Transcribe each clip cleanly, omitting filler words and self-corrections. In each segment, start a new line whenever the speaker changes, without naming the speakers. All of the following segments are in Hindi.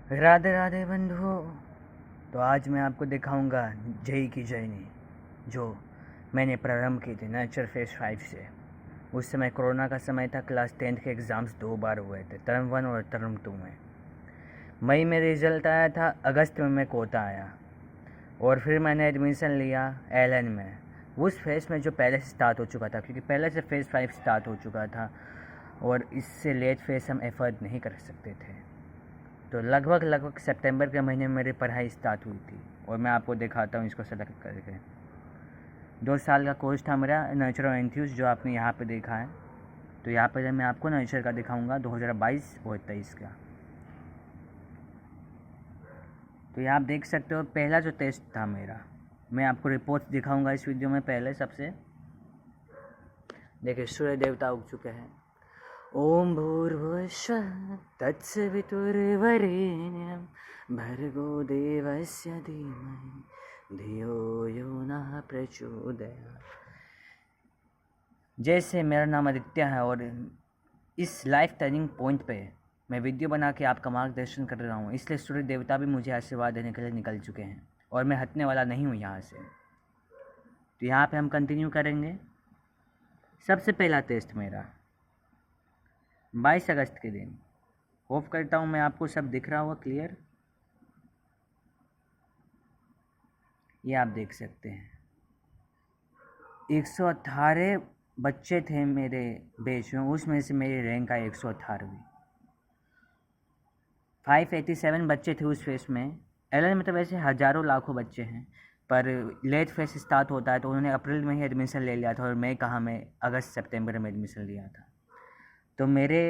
राधे राधे बंधुओं। तो आज मैं आपको दिखाऊंगा जय की जर्नी जो मैंने प्रारंभ की थी नेचर फेज 5 से। उस समय कोरोना का समय था। क्लास 10th के एग्ज़ाम्स 2 बार हुए थे, टर्म 1 और टर्म 2 में। मई में रिजल्ट आया था, अगस्त में मैं कोटा आया और फिर मैंने एडमिशन लिया एलन में, उस फेज़ में जो पहले से स्टार्ट हो चुका था, क्योंकि पहले से फेज़ 5 स्टार्ट हो चुका था और इससे लेट फेज़ हम एफर्ट नहीं कर सकते थे। तो लगभग सितंबर के महीने में मेरी पढ़ाई स्टार्ट हुई थी और मैं आपको दिखाता हूँ इसको सेलेक्ट करके। 2 साल का कोर्स था मेरा नेचर एंथ्यूज, जो आपने यहाँ पे देखा है। तो यहाँ पर मैं आपको नेचर का दिखाऊंगा 2022 और 23 का। तो यहाँ आप देख सकते हो पहला जो टेस्ट था मेरा, मैं आपको रिपोर्ट दिखाऊंगा इस वीडियो में। पहले सबसे देखिए, सूर्य देवता उग चुके हैं। ओम भूर्भुवस्सुः तत्सवितुर्वरेण्यं भर्गो देवस्य धीमहि धियो यो नः प्रचोदयात्। जैसे मेरा नाम आदित्य है और इस लाइफ टर्निंग पॉइंट पे मैं वीडियो बना के आपका मार्गदर्शन कर रहा हूँ, इसलिए सूर्य देवता भी मुझे आशीर्वाद देने के लिए निकल चुके हैं और मैं हटने वाला नहीं हूँ यहाँ से। तो यहाँ पे हम कंटिन्यू करेंगे। सबसे पहला टेस्ट मेरा 22 अगस्त के दिन। होप करता हूँ मैं आपको सब दिख रहा होगा क्लियर। ये आप देख सकते हैं 118 बच्चे थे मेरे बैच में, उसमें से मेरी रैंक आई 118वीं। 587 बच्चे थे उस फेस में। एलन में तो वैसे हज़ारों लाखों बच्चे हैं, पर लेट फेस स्टार्ट होता है तो उन्होंने अप्रैल में ही एडमिशन ले लिया था और मैं अगस्त सितंबर में एडमिशन लिया था। तो मेरे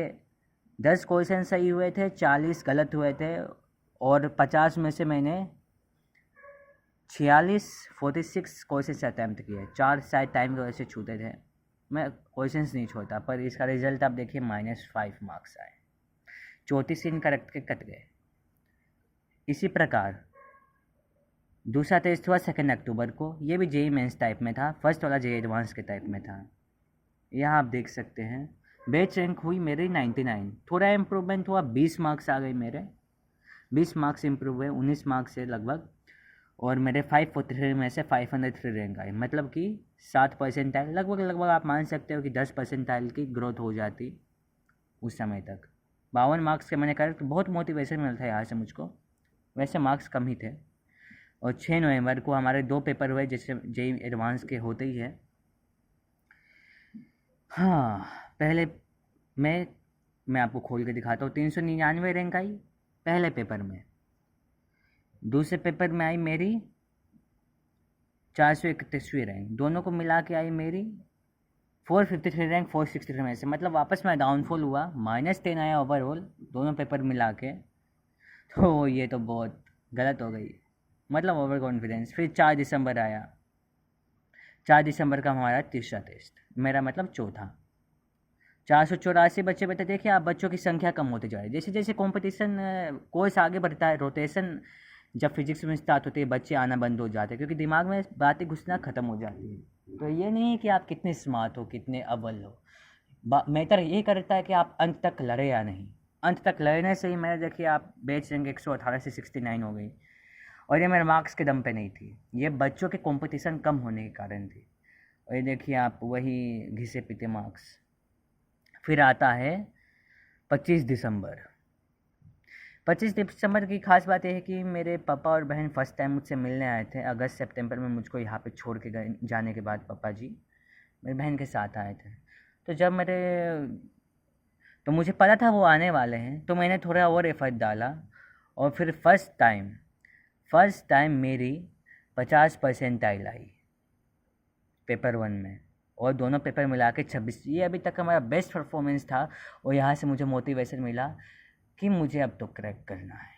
10 क्वेश्चन सही हुए थे, 40 गलत हुए थे और 50 में से मैंने 46 क्वेश्चन अटैम्प्ट किए। 4 शायद टाइम की वजह से छूटे थे, मैं क्वेश्चंस नहीं छोड़ता। पर इसका रिजल्ट आप देखिए -5 मार्क्स आए, 34 इनकरेक्ट के कट गए। इसी प्रकार दूसरा टेस्ट हुआ 2 अक्टूबर को। ये भी जेई मेंस टाइप में था, फर्स्ट वाला जेई एडवांस के टाइप में था। यहाँ आप देख सकते हैं बैच रैंक हुई मेरी 99। थोड़ा इम्प्रूवमेंट हुआ, 20 मार्क्स आ गए मेरे, 20 मार्क्स इम्प्रूव हुए 19 मार्क्स से लगभग। और मेरे 543 में से 503 रैंक आई, मतलब कि 7 परसेंटाइल लगभग आप मान सकते हो कि 10 परसेंटाइल की ग्रोथ हो जाती उस समय तक। 52 मार्क्स के मैंने कर, तो बहुत मोटिवेशन मिलता है यहाँ से मुझको। वैसे मार्क्स कम ही थे। और 6 नवंबर को हमारे 2 पेपर हुए, जैसे जेई एडवांस के होते ही है। हाँ, पहले मैं आपको खोल के दिखाता हूँ। 399 रैंक आई पहले पेपर में। दूसरे पेपर में आई मेरी 431वीं रैंक। दोनों को मिला के आई मेरी 453 रैंक 463 में से, मतलब वापस में डाउनफॉल हुआ, -10 आया ओवरऑल दोनों पेपर मिला के। तो ये तो बहुत गलत हो गई, मतलब ओवर कॉन्फिडेंस। फिर 4 दिसंबर आया, 4 दिसंबर का हमारा तीसरा टेस्ट, मेरा मतलब चौथा। 484 बच्चे बचे। देखिए आप, बच्चों की संख्या कम होती जा रही है जैसे जैसे कंपटीशन कोर्स आगे बढ़ता है। रोटेशन जब फिजिक्स में स्टार्ट होती है, बच्चे आना बंद हो जाते हैं क्योंकि दिमाग में बातें घुसना ख़त्म हो जाती है। तो ये नहीं है कि आप कितने स्मार्ट हो, कितने अव्वल हो, मैटर ये करता है कि आप अंत तक लड़े या नहीं। अंत तक लड़ने से ही मेरे देखिए आप बैच रैंक 118 से 69 हो गई। और ये मेरे मार्क्स के दम पे नहीं थी, ये बच्चों के कंपटीशन कम होने के कारण थी। और ये देखिए आप, वही घिसे पीते मार्क्स। फिर आता है 25 दिसंबर। 25 दिसंबर की खास बात यह है कि मेरे पापा और बहन फर्स्ट टाइम मुझसे मिलने आए थे। अगस्त सितंबर में मुझको यहाँ पे छोड़ के गए, जाने के बाद पापा जी मेरी बहन के साथ आए थे। तो तो मुझे पता था वो आने वाले हैं, तो मैंने थोड़ा और एफर्ट डाला और फिर फर्स्ट टाइम मेरी 50 परसेंटाइल आई पेपर 1 में, और दोनों पेपर मिला के 26। ये अभी तक का मेरा बेस्ट परफॉर्मेंस था और यहाँ से मुझे मोटिवेशन मिला कि मुझे अब तो क्रैक करना है।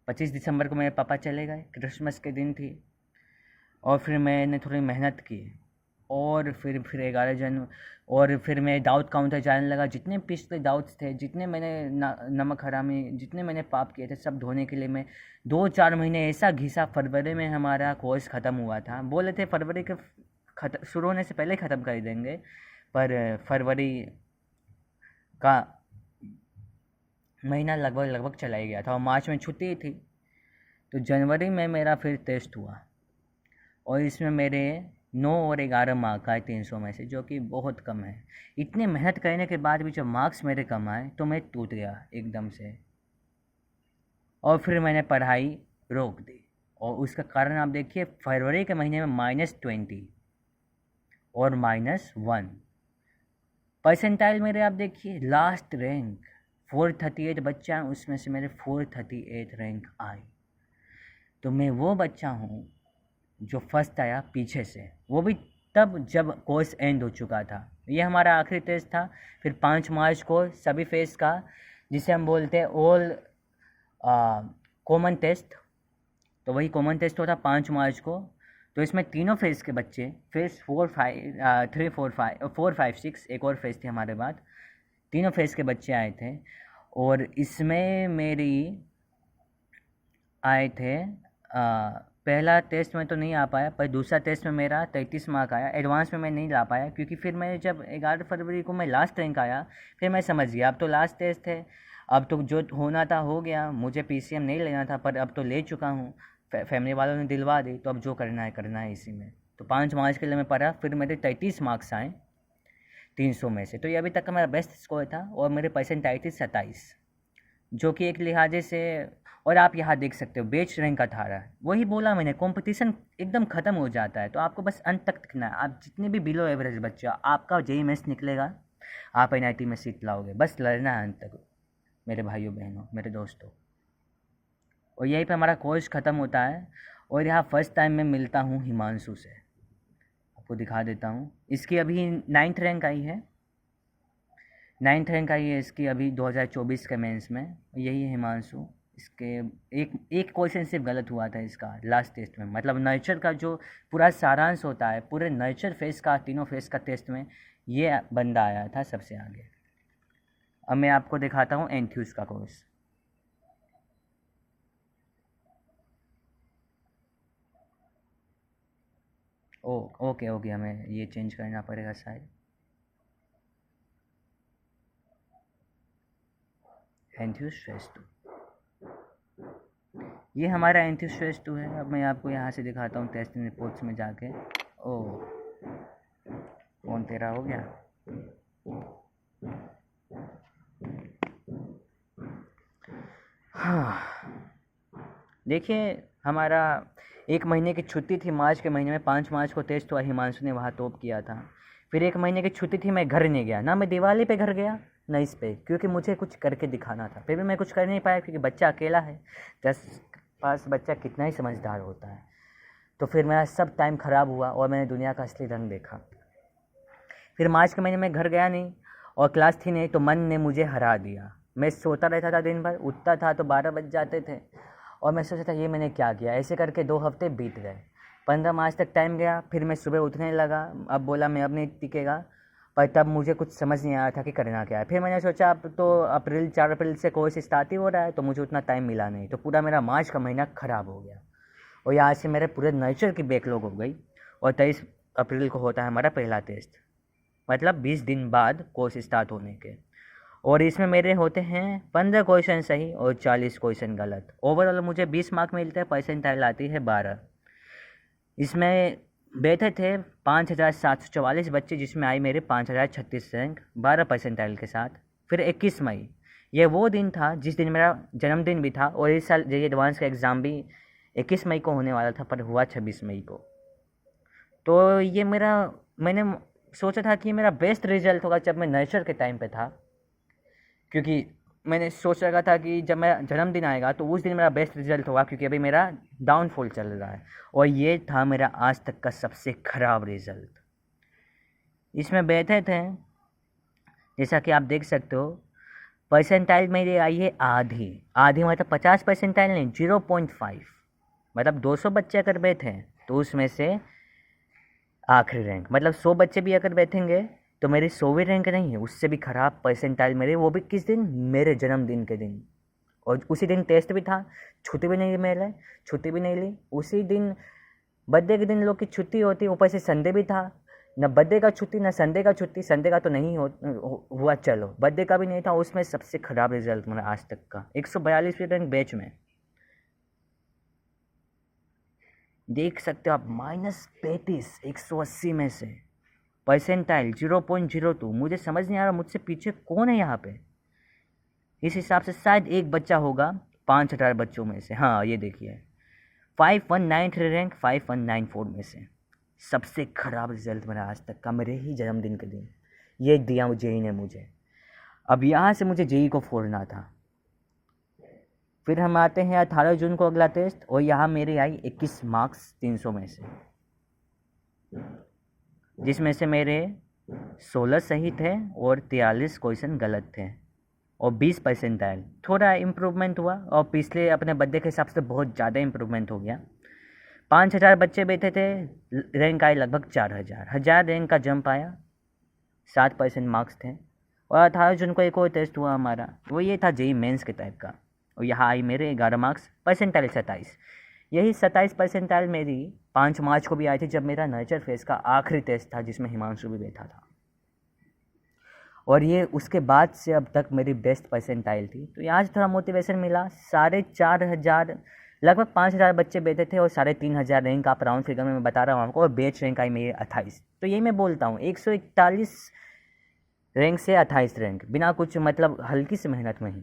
25 दिसंबर को मेरे पापा चले गए, क्रिसमस के दिन थी। और फिर मैंने थोड़ी मेहनत की और फिर 11 जनवरी, और फिर मैं डाउट काउंटर जाने लगा। जितने पिछले डाउट्स थे, जितने मैंने नमक हरामी, जितने मैंने पाप किए थे, सब धोने के लिए मैं 2-4 महीने ऐसा घिसा। फरवरी में हमारा कोर्स ख़त्म हुआ था, बोले थे फरवरी के शुरू होने से पहले ख़त्म कर देंगे, पर फरवरी का महीना लगभग चला ही गया था और मार्च में छुट्टी थी। तो जनवरी में मेरा फिर टेस्ट हुआ और इसमें मेरे 9 और 11 मार्क आए 300 में से, जो कि बहुत कम है। इतने मेहनत करने के बाद भी जब मार्क्स मेरे कम आए तो मैं टूट गया एकदम से और फिर मैंने पढ़ाई रोक दी। और उसका कारण आप देखिए, फरवरी के महीने में -20 और -1 परसेंटाइल मेरे, आप देखिए लास्ट रैंक 438 बच्चा है, उसमें से मेरे 438 रैंक आए। तो मैं वो बच्चा हूँ जो फर्स्ट आया पीछे से, वो भी तब जब कोर्स एंड हो चुका था। ये हमारा आखिरी टेस्ट था। फिर 5 मार्च को सभी फेस का, जिसे हम बोलते हैं ऑल कॉमन टेस्ट, तो वही कॉमन टेस्ट होता 5 मार्च को। तो इसमें तीनों फेस के बच्चे, फेस 4, 5, 3, 4, 5, 6, एक और फेस थे हमारे बाद, तीनों फेस के बच्चे आए थे। और इसमें मेरी आए थे पहला टेस्ट में तो नहीं आ पाया, पर दूसरा टेस्ट में मेरा 33 मार्क आया। एडवांस में मैं नहीं ला पाया क्योंकि फिर मैं जब 11 फरवरी को मैं लास्ट रैंक आया, फिर मैं समझ गया अब तो लास्ट टेस्ट है, अब तो जो होना था हो गया, मुझे पीसीएम नहीं लेना था पर अब तो ले चुका हूँ, फैमिली वालों ने दिलवा दी, तो अब जो करना है इसी में। तो 5 मार्च के लिए मैं पढ़ा, फिर मेरे 33 मार्क्स आए 300 में से। तो ये अभी तक का मेरा बेस्ट स्कोर था और मेरे परसेंटाइल थी 27, जो कि एक लिहाजे से। और आप यहाँ देख सकते हो बेच रैंक का था रहा है, वही बोला मैंने, कंपटीशन एकदम ख़त्म हो जाता है। तो आपको बस अंत तक टिकना है। आप जितने भी बिलो एवरेज बच्चा, आपका जेईई मेंस निकलेगा, आप एनआईटी में सीट लाओगे, बस लड़ना है अंत तक मेरे भाइयों बहनों, मेरे दोस्तों। और यहीं पे हमारा कोर्स ख़त्म होता है। और यहाँ फर्स्ट टाइम मैं मिलता हूँ हिमांशु से, आपको दिखा देता हूँ। इसकी अभी 9th रैंक आई है, 9th रैंक आई है इसकी अभी 2024 के मेंस में। यही है हिमांशु। इसके एक क्वेश्चन सिर्फ गलत हुआ था इसका लास्ट टेस्ट में, मतलब नर्चर का जो पूरा सारांश होता है पूरे नर्चर फेस का, तीनों फेस का टेस्ट में ये बंदा आया था सबसे आगे। अब मैं आपको दिखाता हूँ एंथ्यूज का कोर्स। ओके हमें ये चेंज करना पड़ेगा शायद। एंथ्यूज फेस 2, ये हमारा एंथ्यूज फेस 2 है। अब मैं आपको यहाँ से दिखाता हूँ टेस्टिंग रिपोर्ट्स में जाके। फोन तेरा हो गया। हाँ, देखिए हमारा 1 महीने की छुट्टी थी मार्च के महीने में, 5 मार्च को टेस्ट हुआ, हिमांशु ने वहाँ टॉप किया था। फिर 1 महीने की छुट्टी थी, मैं घर नहीं गया, ना मैं दिवाली पे घर गया ना इस पे, क्योंकि मुझे कुछ करके दिखाना था। फिर भी मैं कुछ कर नहीं पाया क्योंकि बच्चा अकेला है, 10 पास बच्चा कितना ही समझदार होता है। तो फिर मेरा सब टाइम ख़राब हुआ और मैंने दुनिया का असली रंग देखा। फिर मार्च के महीने में घर गया नहीं और क्लास थी नहीं, तो मन ने मुझे हरा दिया। मैं सोता रहता था दिन भर, उठता था तो 12 बज जाते थे और मैं सोचा था ये मैंने क्या किया। ऐसे करके 2 हफ्ते बीत गए। 15 मार्च तक टाइम गया, फिर मैं सुबह उठने लगा। अब बोला मैं अब नहीं टिकेगा, पर तब मुझे कुछ समझ नहीं आया था कि करना क्या है। फिर मैंने सोचा अब तो 4 अप्रैल से कोर्स स्टार्ट ही हो रहा है, तो मुझे उतना टाइम मिला नहीं, तो पूरा मेरा मार्च का महीना ख़राब हो गया। और यहाँ से मेरे पूरे नर्चर की बैकलॉग हो गई। और 23 अप्रैल को होता है हमारा पहला टेस्ट, मतलब 20 दिन बाद कोर्स स्टार्ट होने के। और इसमें मेरे होते हैं 15 क्वेश्चन सही और 40 क्वेश्चन गलत। ओवरऑल मुझे 20 मार्क मिलते हैं, परसेंटाइल आती है 12। इसमें बैठे थे 5744 बच्चे, जिसमें आई मेरे 5036 रैंक 12 परसेंटाइल के साथ। फिर 21 मई, ये वो दिन था जिस दिन मेरा जन्मदिन भी था, और इस साल ये एडवांस का एग्ज़ाम भी 21 मई को होने वाला था, पर हुआ 26 मई को। तो ये मेरा, मैंने सोचा था कि मेरा बेस्ट रिजल्ट होगा जब मैं नर्सर के टाइम पे था, क्योंकि मैंने सोच रखा था कि जब मेरा जन्मदिन आएगा तो उस दिन मेरा बेस्ट रिजल्ट होगा, क्योंकि अभी मेरा डाउनफॉल चल रहा है। और ये था मेरा आज तक का सबसे ख़राब रिज़ल्ट। इसमें बैठे थे, जैसा कि आप देख सकते हो, परसेंटाइल मेरी आई है आधी। आधी मतलब 50 परसेंटाइल नहीं, 0.5, मतलब 200 बच्चे अगर बैठे तो उसमें से आखिरी रैंक, मतलब 100 बच्चे भी अगर बैठेंगे तो मेरी 100वीं रैंक नहीं है, उससे भी ख़राब परसेंटाइल मेरे, वो भी किस दिन, मेरे जन्मदिन के दिन। और उसी दिन टेस्ट भी था, छुट्टी भी नहीं मिले, छुट्टी भी नहीं ली उसी दिन। बर्थडे के दिन लोग की छुट्टी होती, ऊपर से संडे भी था, न बर्थडे का छुट्टी न संडे का छुट्टी, संडे का तो नहीं हुआ चलो, बर्थडे का भी नहीं था, उसमें सबसे ख़राब रिजल्ट मेरा आज तक का। 142 रैंक बैच में, देख सकते हो आप, -35 180 में से, परसेंटाइल 0.02। मुझे समझ नहीं आ रहा मुझसे पीछे कौन है यहाँ पे। इस हिसाब से शायद एक बच्चा होगा 5,000 बच्चों में से। हाँ ये देखिए 5193 रैंक 5194 में से, सबसे ख़राब रिजल्ट मेरा आज तक का, मेरे ही जन्मदिन के दिन ये दिया जेई ने मुझे। अब यहाँ से मुझे जेई को फोड़ना था। फिर हम आते हैं 18 जून को अगला टेस्ट, और यहाँ मेरी आई 21 मार्क्स 300 में से, जिसमें से मेरे 16 सही थे और 43 क्वेश्चन गलत थे, और 20 परसेंटाइल। थोड़ा इम्प्रूवमेंट हुआ, और पिछले अपने बर्थडे के हिसाब से बहुत ज़्यादा इम्प्रूवमेंट हो गया। 5,000 बच्चे बैठे थे, रैंक आए लगभग 4,000 रैंक का जंप आया, 7% मार्क्स थे। और 18 जून को एक और टेस्ट हुआ हमारा, वो ये था जेई मेंस के टाइप का, और यहाँ आई मेरे 11 मार्क्स, परसेंटाइल 27। यही 27 परसेंटाइल मेरी 5 मार्च को भी आई थी, जब मेरा नर्चर फेस का आखिरी टेस्ट था, जिसमें हिमांशु भी बैठा था। और ये उसके बाद से अब तक मेरी बेस्ट परसेंटाइल थी। तो यहाँ से थोड़ा मोटिवेशन मिला। 4,500 लगभग 5,000 बच्चे बैठे थे, और 3,500 रैंक आप राउंड फिगर में मैं बता रहा हूँ आपको, और बेच रैंक आई मेरी 28। तो यही मैं बोलता हूँ, 141 रैंक से 28 रैंक, बिना कुछ मतलब हल्की सी मेहनत में ही।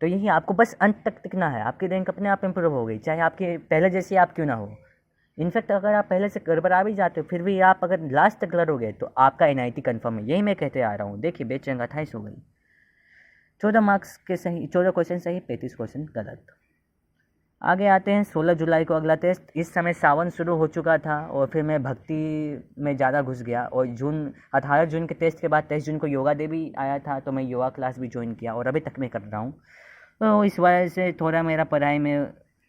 तो यही आपको बस अंत तक टिकना है, आपकी रैंक अपने आप इम्प्रूव हो गई, चाहे आपके पहले जैसे आप क्यों ना हो। इनफैक्ट अगर आप पहले से गड़बड़ा भी जाते हो, फिर भी आप अगर लास्ट तक लड़ोगे तो आपका NIT कन्फर्म है। यही मैं कहते आ रहा हूँ। देखिए बेच रैंक 28 हो गई, 14 मार्क्स के सही, 14 क्वेश्चन सही, 35 क्वेश्चन गलत। आगे आते हैं 16 जुलाई को अगला टेस्ट। इस समय सावन शुरू हो चुका था, और फिर मैं भक्ति में ज़्यादा घुस गया, और 18 जून के टेस्ट के बाद 23 जून को योगा डे भी आया था, तो मैं योगा क्लास भी ज्वाइन किया, और अभी तक मैं कर रहा हूँ। तो इस वजह से थोड़ा मेरा पढ़ाई में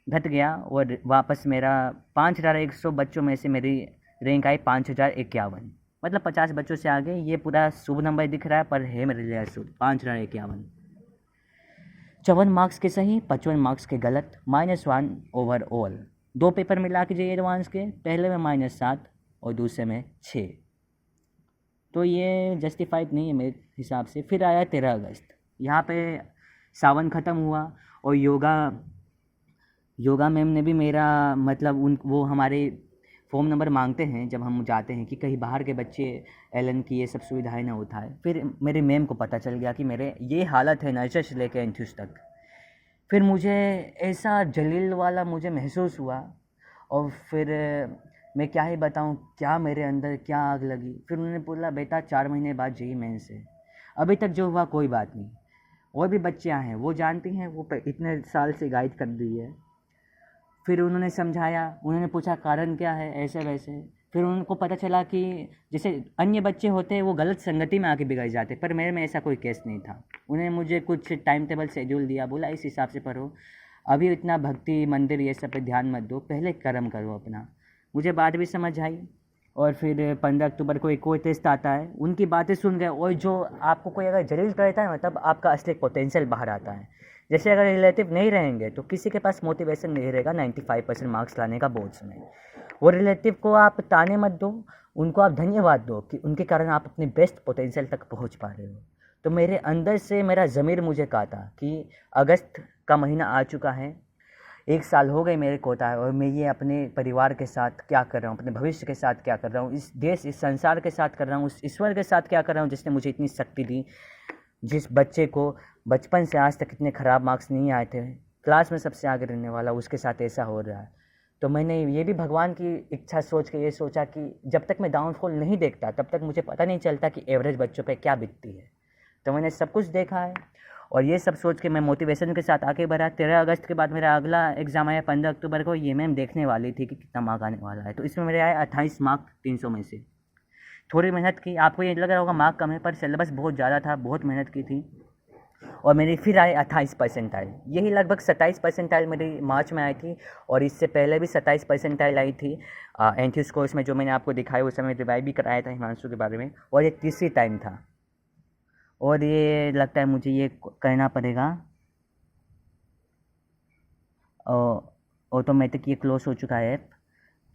घट गया, और वापस मेरा 5,100 बच्चों में से मेरी रैंक आई 5,051, मतलब 50 बच्चों से आगे। ये पूरा शुभ नंबर दिख रहा है, पर है मेरे लिए शुभ 5,051। 54 मार्क्स के सही, 55 मार्क्स के गलत, -1 ओवरऑल। 2 पेपर मिला के जाइए एडवांस के, पहले में -7 और दूसरे में 6। तो ये जस्टिफाइड नहीं है मेरे हिसाब से। फिर आया 13 अगस्त, यहाँ पे सावन ख़त्म हुआ, और योगा मैम ने भी मेरा मतलब वो हमारे फ़ॉर्म नंबर मांगते हैं जब हम जाते हैं, कि कहीं बाहर के बच्चे LN की ये सब सुविधाएं ना उठाए। फिर मेरे मैम को पता चल गया कि मेरे ये हालत है नर्सरी से लेकर एंथ्यूज तक। फिर मुझे ऐसा जलील वाला मुझे महसूस हुआ, और फिर मैं क्या ही बताऊं क्या मेरे अंदर क्या आग लगी। फिर उन्होंने बोला बेटा 4 महीने बाद जेईई मेंस है, अभी तक जो हुआ कोई बात नहीं। और भी बच्चे हैं, वो जानती हैं, वो इतने साल से गाइड कर रही है। फिर उन्होंने समझाया, उन्होंने पूछा कारण क्या है, ऐसे वैसे। फिर उनको पता चला कि जैसे अन्य बच्चे होते हैं वो गलत संगति में आके बिगड़ जाते, पर मेरे में ऐसा कोई केस नहीं था। उन्होंने मुझे कुछ टाइम टेबल शेड्यूल दिया, बोला इस हिसाब से पढ़ो, अभी इतना भक्ति मंदिर ये सब पे ध्यान मत दो, पहले कर्म करो अपना। मुझे बात भी समझ आई। और फिर 15 अक्टूबर को एक और टेस्ट आता है, उनकी बातें सुन गए, और जो आपको कोई अगर जलील करता है ना, तब आपका असली पोटेंशियल बाहर आता है। जैसे अगर रिलेटिव नहीं रहेंगे तो किसी के पास मोटिवेशन नहीं रहेगा 95% मार्क्स लाने का बोर्ड्स में। वो रिलेटिव को आप ताने मत दो, उनको आप धन्यवाद दो कि उनके कारण आप अपने बेस्ट पोटेंशियल तक पहुंच पा रहे हो। तो मेरे अंदर से मेरा ज़मीर मुझे कहता कि अगस्त का महीना आ चुका है, 1 साल हो गए मेरे को होता है, और मैं ये अपने परिवार के साथ क्या कर रहा हूँ, अपने भविष्य के साथ क्या कर रहा हूँ, इस देश इस संसार के साथ कर रहा हूँ, उस ईश्वर के साथ क्या कर रहा हूँ जिसने मुझे इतनी शक्ति दी। जिस बच्चे को बचपन से आज तक इतने ख़राब मार्क्स नहीं आए थे, क्लास में सबसे आगे रहने वाला, उसके साथ ऐसा हो रहा है। तो मैंने ये भी भगवान की इच्छा सोच के ये सोचा कि जब तक मैं डाउनफॉल नहीं देखता तब तक मुझे पता नहीं चलता कि एवरेज बच्चों पे क्या बीतती है। तो मैंने सब कुछ देखा है, और ये सब सोच के मैं मोटिवेशन के साथ आगे बढ़ा। 13 अगस्त के बाद मेरा अगला एग्ज़ाम आया 15 अक्टूबर को। ये मैम देखने वाली थी कि कितना मार्क आने वाला है, तो इसमें मेरे आए 28 मार्क 300 में से। थोड़ी मेहनत की, आपको ये लग रहा होगा मार्क कम है, पर सिलेबस बहुत ज़्यादा था, बहुत मेहनत की थी, और मेरी फिर आए 28 परसेंटाइल। यही लगभग 27 परसेंटाइल मेरी मार्च में आई थी, और इससे पहले भी 27 परसेंटाइल आई थी एंथ्यूज कोर्स में, जो मैंने आपको दिखाया उस समय रिवाइव भी कराया था हिमांशु के बारे में, और ये तीसरी टाइम था। और ये लगता है मुझे ये करना पड़ेगा, ऑटोमेटिक ये क्लोज हो चुका है ऐप,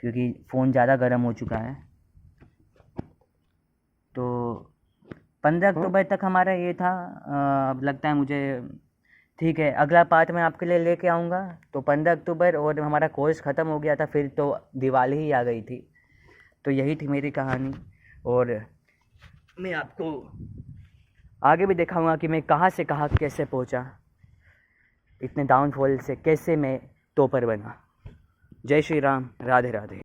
क्योंकि फ़ोन ज़्यादा गर्म हो चुका है। तो 15 अक्टूबर तक हमारा ये था। अब लगता है मुझे ठीक है, अगला पार्ट मैं आपके लिए लेके आऊँगा। तो 15 अक्टूबर और हमारा कोर्स ख़त्म हो गया था, फिर तो दिवाली ही आ गई थी। तो यही थी मेरी कहानी, और मैं आपको आगे भी दिखाऊंगा कि मैं कहाँ से कहाँ कैसे पहुँचा, इतने डाउनफॉल से कैसे मैं टॉपर बना। जय श्री राम, राधे राधे।